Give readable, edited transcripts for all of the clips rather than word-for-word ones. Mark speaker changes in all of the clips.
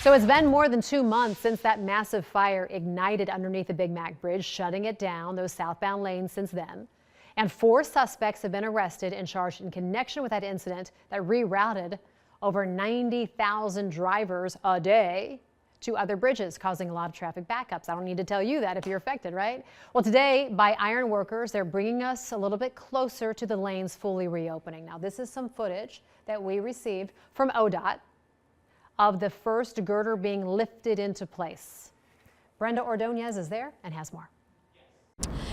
Speaker 1: So it's been more than 2 months since that massive fire ignited underneath the Big Mac Bridge, shutting it down, those southbound lanes since then. And 4 suspects have been arrested and charged in connection with that incident that rerouted over 90,000 drivers a day to other bridges, causing a lot of traffic backups. I don't need to tell you that if you're affected, right? Well, today, by iron workers, they're bringing us a little bit closer to the lanes fully reopening. Now, this is some footage that we received from ODOT of the first girder being lifted into place. Brenda Ordonez is there and has more.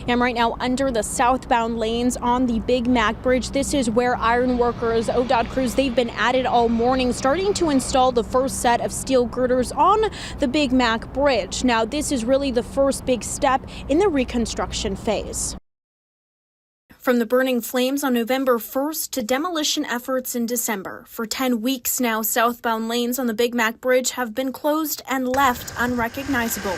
Speaker 2: I'm right now under the southbound lanes on the Big Mac Bridge. This is where iron workers, ODOT crews, they've been at it all morning, starting to install the first set of steel girders on the Big Mac Bridge. Now, this is really the first big step in the reconstruction phase. From the burning flames on November 1st to demolition efforts in December. For 10 weeks now, southbound lanes on the Big Mac Bridge have been closed and left unrecognizable.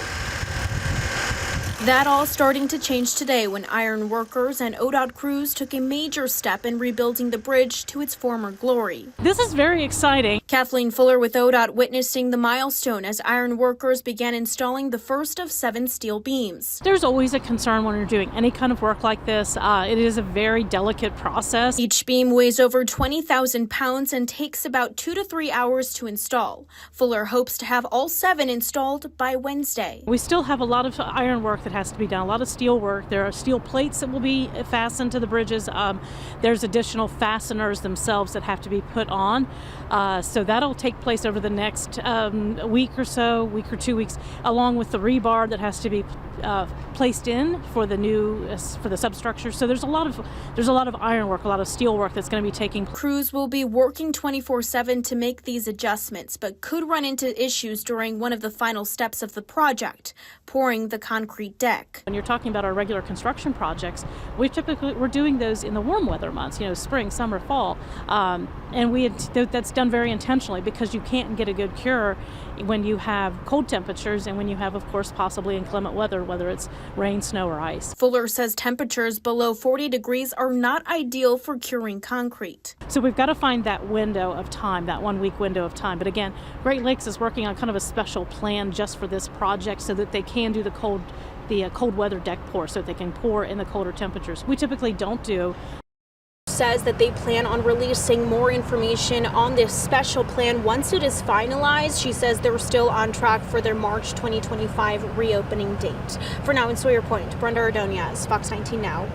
Speaker 2: That all starting to change today when iron workers and ODOT crews took a major step in rebuilding the bridge to its former glory.
Speaker 3: This is very exciting.
Speaker 2: Kathleen Fuller with ODOT witnessing the milestone as iron workers began installing the first of 7 steel beams.
Speaker 3: There's always a concern when you're doing any kind of work like this. It is a very delicate process.
Speaker 2: Each beam weighs over 20,000 pounds and takes about 2 to 3 hours to install. Fuller hopes to have all 7 installed by Wednesday.
Speaker 3: We still have a lot of iron work that has to be done, a lot of steel work. There are steel plates that will be fastened to the bridges. There's additional fasteners themselves that have to be put on. So that'll take place over the next week or 2 weeks, along with the rebar that has to be placed in for the substructure. So there's a lot of iron work, a lot of steel work that's going to be taking place.
Speaker 2: Crews will be working 24/7 to make these adjustments, but could run into issues during one of the final steps of the project, pouring the concrete deck.
Speaker 3: When you're talking about our regular construction projects, we're doing those in the warm weather months, spring, summer, fall, and that's done very intentionally because you can't get a good cure when you have cold temperatures and when you have, of course, possibly inclement weather, whether it's rain, snow, or ice.
Speaker 2: Fuller says temperatures below 40 degrees are not ideal for curing concrete.
Speaker 3: So we've got to find that window of time, that 1 week window of time. But again, Great Lakes is working on kind of a special plan just for this project so that they can do the cold weather deck pour, so that they can pour in the colder temperatures. We typically don't do.
Speaker 2: Says that they plan on releasing more information on this special plan once it is finalized. She says they're still on track for their March 2025 reopening date. For now in Sawyer Point, Brenda Ordonez, Fox 19 Now.